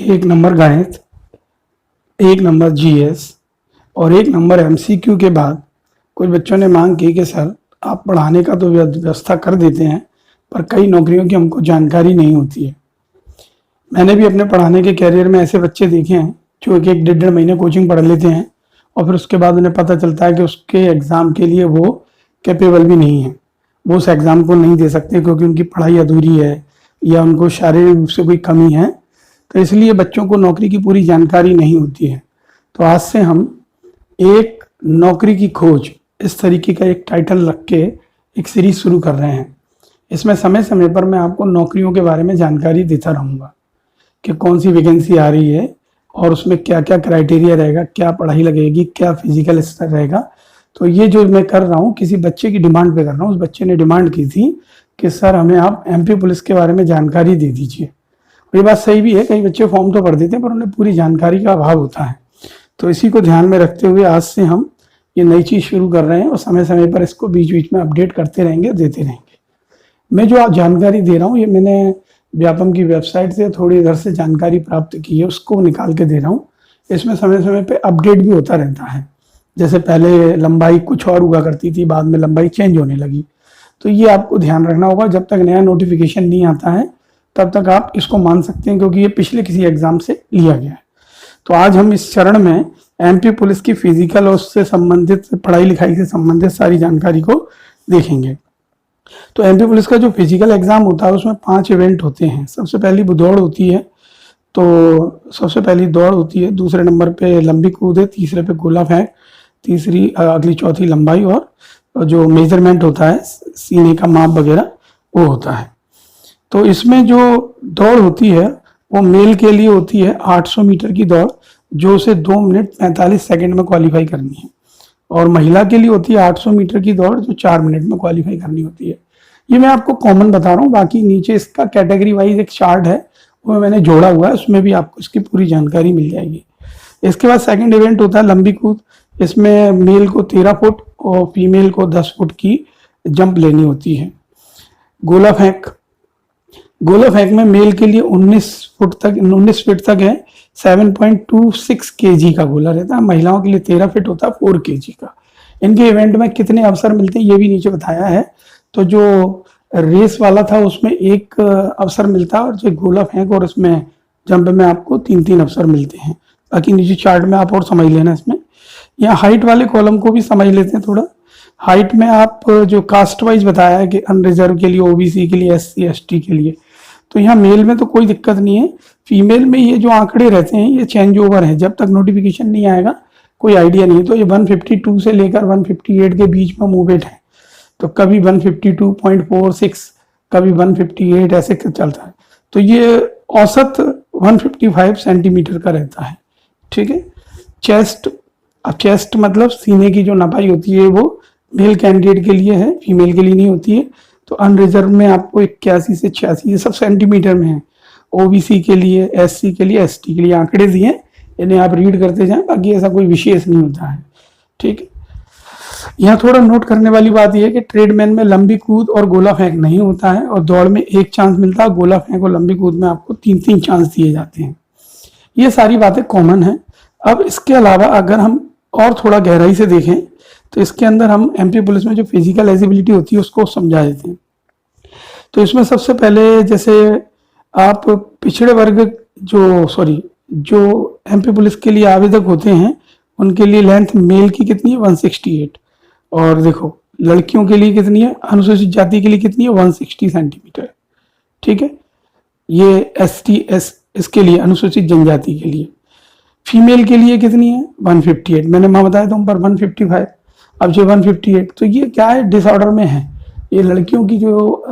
एक नंबर गणित, एक नंबर जीएस और एक नंबर एमसीक्यू के बाद कुछ बच्चों ने मांग की कि सर आप पढ़ाने का तो व्यवस्था कर देते हैं पर कई नौकरियों की हमको जानकारी नहीं होती है। मैंने भी अपने पढ़ाने के कैरियर में ऐसे बच्चे देखे हैं जो एक एक 1.5 महीने कोचिंग पढ़ लेते हैं और फिर उसके बाद उन्हें पता चलता है कि उसके एग्ज़ाम के लिए वो कैपेबल भी नहीं है, वो उस एग्ज़ाम को नहीं दे सकते क्योंकि उनकी पढ़ाई अधूरी है या उनको शारीरिक रूप से कोई कमी है। तो इसलिए बच्चों को नौकरी की पूरी जानकारी नहीं होती है। तो आज से हम एक नौकरी की खोज इस तरीके का एक टाइटल रख के एक सीरीज शुरू कर रहे हैं। इसमें समय समय पर मैं आपको नौकरियों के बारे में जानकारी देता रहूँगा कि कौन सी वैकेंसी आ रही है और उसमें क्या क्या क्राइटेरिया रहेगा, क्या पढ़ाई लगेगी, क्या फिजिकल स्तर रहेगा। तो ये जो मैं कर रहा हूँ किसी बच्चे की डिमांड पे कर रहा हूँ। उस बच्चे ने डिमांड की थी कि सर हमें आप एमपी पुलिस के बारे में जानकारी दे दीजिए। ये बात सही भी है, कई बच्चे फॉर्म तो भर देते हैं पर उन्हें पूरी जानकारी का अभाव होता है। तो इसी को ध्यान में रखते हुए आज से हम ये नई चीज़ शुरू कर रहे हैं और समय समय पर इसको बीच बीच में अपडेट करते रहेंगे, देते रहेंगे। मैं जो आज जानकारी दे रहा हूँ ये मैंने व्यापम की वेबसाइट से थोड़ी इधर से जानकारी प्राप्त की है, उसको निकाल के दे रहा हूँ। इसमें समय समय पे अपडेट भी होता रहता है। जैसे पहले लंबाई कुछ और हुआ करती थी, बाद में लंबाई चेंज होने लगी। तो ये आपको ध्यान रखना होगा, जब तक नया नोटिफिकेशन नहीं आता है तब तक आप इसको मान सकते हैं क्योंकि ये पिछले किसी एग्जाम से लिया गया है। तो आज हम इस चरण में एमपी पुलिस की फिजिकल और उससे संबंधित पढ़ाई लिखाई से संबंधित सारी जानकारी को देखेंगे। तो एमपी पुलिस का जो फिजिकल एग्जाम होता है उसमें 5 इवेंट होते हैं। सबसे पहली दौड़ होती है, तो सबसे पहली दौड़ होती है, दूसरे नंबर पे लंबी कूद है, तीसरे पे गोला फेंक, तीसरी अगली चौथी लंबाई और जो मेजरमेंट होता है सीने का माप वगैरह वो होता है। तो इसमें जो दौड़ होती है वो मेल के लिए होती है 800 मीटर की दौड़, जो उसे 2 मिनट 45 सेकंड में क्वालिफाई करनी है, और महिला के लिए होती है 800 मीटर की दौड़ जो 4 मिनट में क्वालिफाई करनी होती है। ये मैं आपको कॉमन बता रहा हूँ, बाकी नीचे इसका कैटेगरी वाइज एक चार्ट है वो मैंने जोड़ा हुआ है, उसमें भी आपको इसकी पूरी जानकारी मिल जाएगी। इसके बाद सेकंड इवेंट होता है लंबी कूद। इसमें मेल को 13 फुट और फीमेल को 10 फुट की जंप लेनी होती है। गोला फेंक, गोला फेंक में मेल के लिए 19 फीट तक है, 7.26 केजी का गोला रहता है। महिलाओं के लिए 13 फीट होता है, 4 केजी का। इनके इवेंट में कितने अवसर मिलते हैं ये भी नीचे बताया है। तो जो रेस वाला था उसमें एक अवसर मिलता है और जो गोला फेंक और इसमें जंप में आपको 3-3 अवसर मिलते हैं। बाकी नीचे चार्ट में आप और समझ लेना। इसमें यहाँ हाइट वाले कॉलम को भी समझ लेते हैं थोड़ा। हाइट में आप जो कास्ट वाइज बताया है कि अनरिजर्व के लिए, ओबीसी के लिए, एससी एसटी के लिए, तो यहाँ मेल में तो कोई दिक्कत नहीं है। फीमेल में ये जो आंकड़े रहते हैं ये चेंज ओवर है, जब तक नोटिफिकेशन नहीं आएगा कोई आइडिया नहीं। तो ये 152 से लेकर 158 के बीच में मूवमेंट है, तो कभी 152.46, कभी 158 ऐसे चलता है। तो ये औसत 155 सेंटीमीटर का रहता है, ठीक है। चेस्ट, अब चेस्ट मतलब सीने की जो नपाई होती है वो मेल कैंडिडेट के लिए है, फीमेल के लिए नहीं होती है। तो अनरिजर्व में आपको 81 से 86 ये सब सेंटीमीटर में है। ओबीसी के लिए, एससी के लिए, एसटी के लिए आंकड़े दिए, इन्हें आप रीड करते जाएं, बाकी ऐसा कोई विशेष नहीं होता है, ठीक है। यहाँ थोड़ा नोट करने वाली बात यह है कि ट्रेडमैन में लंबी कूद और गोला फेंक नहीं होता है, और दौड़ में 1 चांस मिलता है, गोला फेंक और लंबी कूद में आपको 3-3 चांस दिए जाते हैं। ये सारी बातें कॉमन है। अब इसके अलावा अगर हम और थोड़ा गहराई से देखें तो इसके अंदर हम एमपी पुलिस में जो फिजिकल एलिजिबिलिटी होती है उसको समझा देते हैं। तो इसमें सबसे पहले जैसे आप पिछड़े वर्ग जो एमपी पुलिस के लिए आवेदक होते हैं उनके लिए लेंथ मेल की कितनी है 168, और देखो लड़कियों के लिए कितनी है, अनुसूचित जाति के लिए कितनी है 160 सेंटीमीटर, ठीक है। ये एसटी इसके लिए अनुसूचित जनजाति के लिए। फीमेल के लिए कितनी है 158, मैंने वहां बताया था पर 155। अब जो 158 तो ये क्या है, डिसऑर्डर में है। ये लड़कियों की जो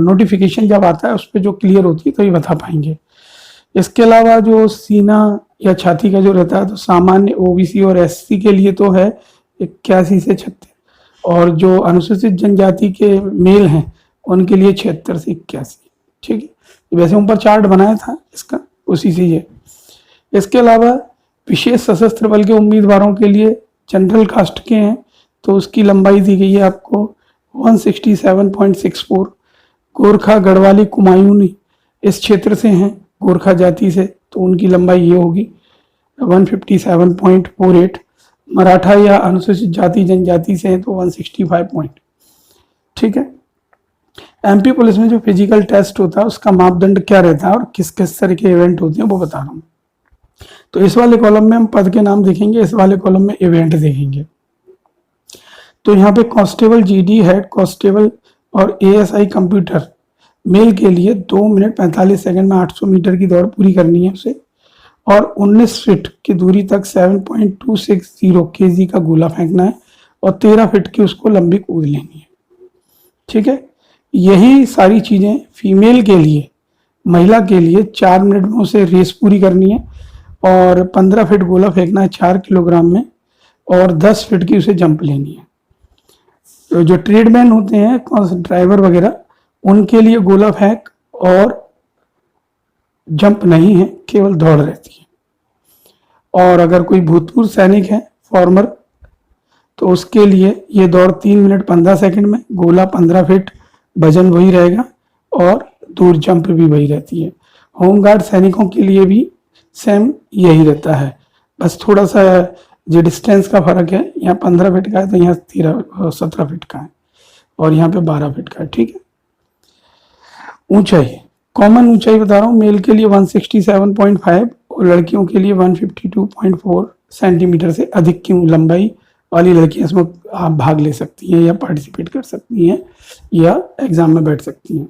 नोटिफिकेशन जब आता है उस पर जो क्लियर होती है तो ये बता पाएंगे। इसके अलावा जो सीना या छाती का जो रहता है तो सामान्य ओबीसी और एससी के लिए तो है 81 से 76, और जो अनुसूचित जनजाति के मेल हैं उनके लिए 76 से 81, ठीक है। वैसे ऊपर चार्ट बनाया था इसका, उसी से ये। इसके अलावा विशेष सशस्त्र बल के उम्मीदवारों के लिए जनरल कास्ट के हैं तो उसकी लंबाई दी गई है आपको 167.64। गोरखा, गढ़वाली, कुमायूनी इस क्षेत्र से हैं गोरखा जाति से तो उनकी लंबाई ये होगी 157.48, मराठा या अनुसूचित जाति जनजाति से है तो 165 पॉइंट। ठीक है। एमपी पुलिस में जो फिजिकल टेस्ट होता है उसका मापदंड क्या रहता है और किस किस तरह के इवेंट होते हैं वो बता रहा हूँ। तो इस वाले कॉलम में हम पद के नाम देखेंगे, इस वाले कॉलम में इवेंट देखेंगे। तो यहाँ पे कांस्टेबल जीडी, हेड कांस्टेबल और एएसआई कंप्यूटर मेल के लिए 2 मिनट 45 सेकंड में 800 मीटर की दौड़ पूरी करनी है उसे, और 19 फीट की दूरी तक 7.260 केजी का गोला फेंकना है और 13 फीट की उसको लंबी कूद लेनी है। ठीक है। यही सारी चीजें फीमेल के लिए, महिला के लिए 4 मिनट में उसे रेस पूरी करनी है और 15 फीट गोला फेंकना है 4 किलोग्राम में और 10 फीट की उसे जंप लेनी है। तो जो ट्रेडमैन होते हैं, ड्राइवर वगैरह, उनके लिए गोला फेंक और जंप नहीं है, केवल दौड़ रहती है। और अगर कोई भूतपूर्व सैनिक है, फॉर्मर, तो उसके लिए ये दौड़ 3 मिनट 15 सेकंड में, गोला 15 फीट, वजन वही रहेगा और दूर जंप भी वही रहती है। होमगार्ड सैनिकों के लिए भी सेम यही रहता है, बस थोड़ा सा जो डिस्टेंस का फर्क है, यहाँ 15 फीट का है तो यहाँ 17 फीट का है और यहाँ पे 12 फीट का है। ठीक है। ऊंचाई, कॉमन ऊंचाई बता रहा हूँ, मेल के लिए 167.5 और लड़कियों के लिए 152.4 सेंटीमीटर से अधिक की लंबाई वाली लड़कियां इसमें आप भाग ले सकती हैं या पार्टिसिपेट कर सकती हैं या एग्जाम में बैठ सकती हैं।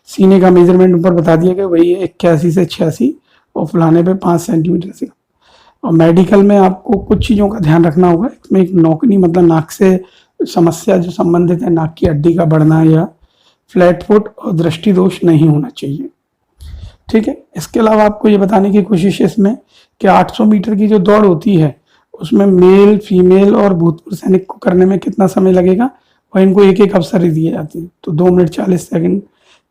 सीने का मेजरमेंट ऊपर बता दिया गया, वही है 81 से 86 और फुलाने पे 5 सेंटीमीटर से। और मेडिकल में आपको कुछ चीज़ों का ध्यान रखना होगा। इसमें एक नौकनी मतलब नाक से समस्या जो संबंधित है, नाक की हड्डी का बढ़ना या फ्लैट फुट और दृष्टि दोष नहीं होना चाहिए। ठीक है। इसके अलावा आपको ये बताने की कोशिश है इसमें कि 800 मीटर की जो दौड़ होती है उसमें मेल, फीमेल और भूतपूर्व सैनिक को करने में कितना समय लगेगा और इनको एक एक अवसर ही दिए जाते हैं। तो 2 मिनट 40 सेकंड,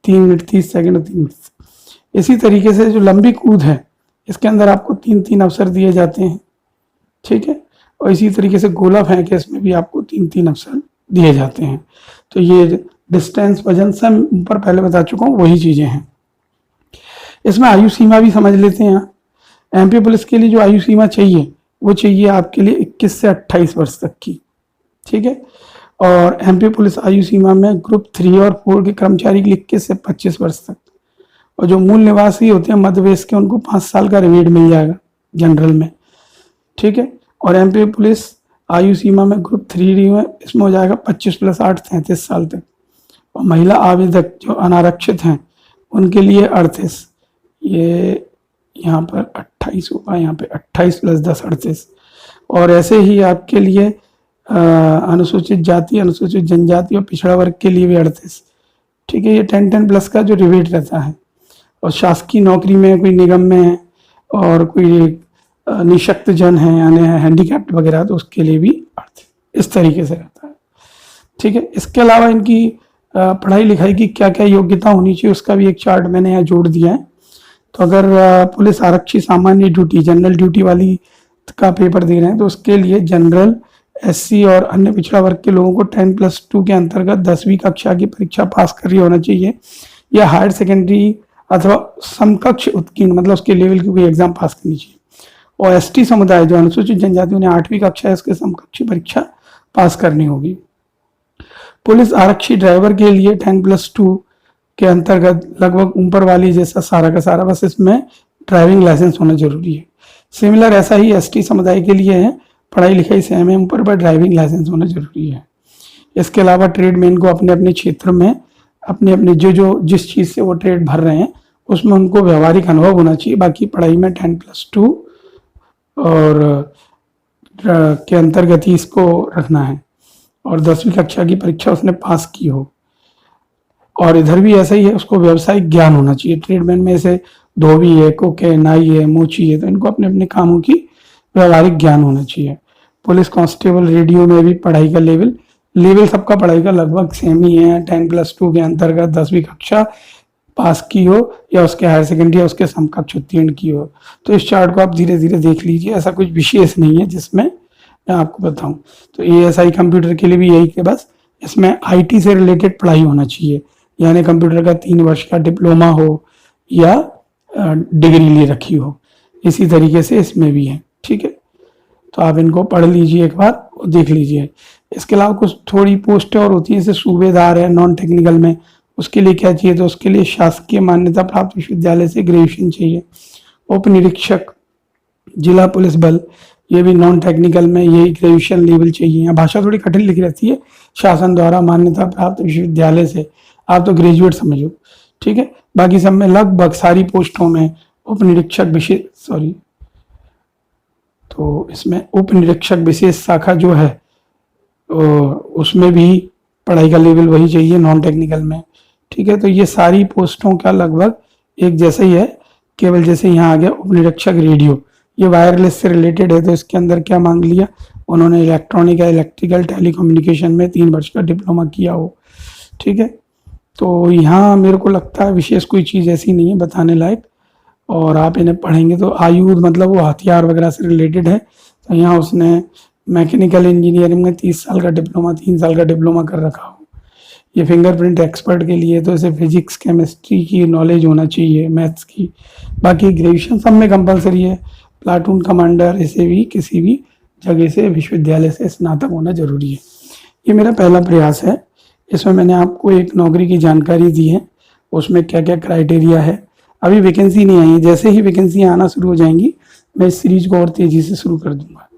3 मिनट 30 सेकंड और 3 मिनट। इसी तरीके से जो लंबी कूद है इसके अंदर आपको 3-3 अवसर दिए जाते हैं। ठीक है। और इसी तरीके से गोला फेंक है, इसमें भी आपको 3-3 अवसर दिए जाते हैं। तो ये डिस्टेंस, वजन सब ऊपर पहले बता चुका हूँ, वही चीजें हैं। इसमें आयु सीमा भी समझ लेते हैं। एमपी पुलिस के लिए जो आयु सीमा चाहिए वो चाहिए आपके लिए 21 से 28 वर्ष तक की। ठीक है। और एमपी पुलिस आयु सीमा में ग्रुप 3 और 4 के कर्मचारी के लिए 21 से 25 वर्ष तक, और जो मूल निवासी होते हैं मध्य प्रदेश के उनको 5 साल का रिवेट मिल जाएगा जनरल में। ठीक है। और एमपी पुलिस आयु सीमा में ग्रुप 3 में इसमें हो जाएगा 25 + 8 33 साल तक। और महिला आवेदक जो अनारक्षित हैं उनके लिए 38, ये यहाँ पर 28 होगा, यहाँ पे 28 + 10 38। और ऐसे ही आपके लिए अनुसूचित जाति, अनुसूचित जनजाति और पिछड़ा वर्ग के लिए भी 38। ठीक है। ये 10 प्लस का जो रिवेट रहता है। और शासकीय नौकरी में, कोई निगम में है और कोई निशक्त जन है यानी हैंडीकैप्ड वगैरह, तो उसके लिए भी 38 इस तरीके से रहता है। ठीक है। इसके अलावा इनकी पढ़ाई लिखाई की क्या क्या योग्यता होनी चाहिए उसका भी एक चार्ट मैंने यहाँ जोड़ दिया है। तो अगर पुलिस आरक्षी सामान्य ड्यूटी, जनरल ड्यूटी वाली का पेपर दे रहे हैं तो उसके लिए जनरल, एससी और अन्य पिछड़ा वर्ग के लोगों को 10+2 के अंतर्गत 10वीं कक्षा की परीक्षा पास कर रही होना चाहिए या हायर सेकेंडरी अथवा समकक्ष उत्कीर्ण, मतलब उसके लेवल की कोई एग्जाम पास करनी चाहिए। और एसटी समुदाय जो अनुसूचित जनजाति, उन्हें 8वीं कक्षा है उसके समकक्षी परीक्षा पास करनी होगी। पुलिस आरक्षी ड्राइवर के लिए 10+2 के अंतर्गत लगभग ऊपर वाली जैसा सारा का सारा, बस इसमें ड्राइविंग लाइसेंस होना जरूरी है। सिमिलर ऐसा ही एसटी समुदाय के लिए है, पढ़ाई लिखाई सेम है, ऊपर पर ड्राइविंग लाइसेंस होना जरूरी है। इसके अलावा ट्रेडमैन को अपने अपने क्षेत्र में अपने अपने जो जिस चीज से वो ट्रेड भर रहे हैं उसमें उनको व्यवहारिक अनुभव होना चाहिए। बाकी पढ़ाई में 10+2 और के अंतर्गत ही इसको रखना है और 10वीं कक्षा की परीक्षा उसने पास की हो। और इधर भी ऐसा ही है, उसको व्यावसायिक ज्ञान होना चाहिए। ट्रेडमैन में ऐसे धोबी है, कुक है, नाई है, मोची है, तो इनको अपने अपने कामों की व्यवहारिक ज्ञान होना चाहिए। पुलिस कांस्टेबल रेडियो में भी पढ़ाई का लेवल सबका पढ़ाई का लगभग सेम ही है। 10+2 के अंतर्गत 10वीं कक्षा पास की हो या उसके हायर सेकेंडरी या उसके समकक्ष उत्तीर्ण की हो। तो इस चार्ट को आप धीरे धीरे देख लीजिए, ऐसा कुछ विशेष नहीं है जिसमें मैं आपको बताऊं। तो एएसआई कंप्यूटर के लिए भी यही कि बस इसमें आईटी से रिलेटेड पढ़ाई होना चाहिए, यानी कंप्यूटर का 3 वर्ष का डिप्लोमा हो या डिग्री ले रखी हो। इसी तरीके से इसमें भी है, ठीक है। तो आप इनको पढ़ लीजिए एक बार और देख लीजिए। इसके अलावा कुछ थोड़ी पोस्टें और होती हैं, जैसे सूबेदार है नॉन टेक्निकल में, उसके लिए क्या चाहिए, तो उसके लिए शासकीय मान्यता प्राप्त विश्वविद्यालय से ग्रेजुएशन चाहिए। उप निरीक्षक जिला पुलिस बल, ये भी नॉन टेक्निकल में यही ग्रेजुएशन लेवल चाहिए। यहाँ भाषा थोड़ी कठिन लिखी रहती है, शासन द्वारा मान्यता प्राप्त विश्वविद्यालय से, आप तो ग्रेजुएट समझो, ठीक है। बाकी सब में लगभग सारी पोस्टों में उप निरीक्षक विशेष तो इसमें उप निरीक्षक विशेष शाखा जो है उसमें भी पढ़ाई का लेवल वही चाहिए नॉन टेक्निकल में, ठीक है। तो ये सारी पोस्टों का लगभग एक जैसा ही है, केवल जैसे यहाँ आ गया उप निरीक्षक रेडियो, ये वायरलेस से रिलेटेड है, तो इसके अंदर क्या मांग लिया उन्होंने, इलेक्ट्रॉनिक या इलेक्ट्रिकल टेलीकम्युनिकेशन में 3 वर्ष का डिप्लोमा किया हो, ठीक है। तो यहाँ मेरे को लगता है विशेष कोई चीज़ ऐसी नहीं है बताने लायक, और आप इन्हें पढ़ेंगे तो आयुध मतलब वो हथियार वगैरह से रिलेटेड है। तो यहाँ उसने मैकेनिकल इंजीनियरिंग में 30 साल का डिप्लोमा, 3 साल का डिप्लोमा कर रखा हो। ये फिंगरप्रिंट एक्सपर्ट के लिए तो इसे फिजिक्स केमिस्ट्री की नॉलेज होना चाहिए, मैथ्स की। बाकी ग्रेजुएशन सब में कंपलसरी है। प्लाटून कमांडर, इसे भी किसी भी जगह से विश्वविद्यालय से स्नातक होना जरूरी है। ये मेरा पहला प्रयास है, इसमें मैंने आपको एक नौकरी की जानकारी दी है, उसमें क्या क्या क्राइटेरिया है। अभी वैकेंसी नहीं आई है, जैसे ही वैकेंसी आना शुरू हो जाएंगी मैं इस सीरीज को और तेजी से शुरू कर दूंगा।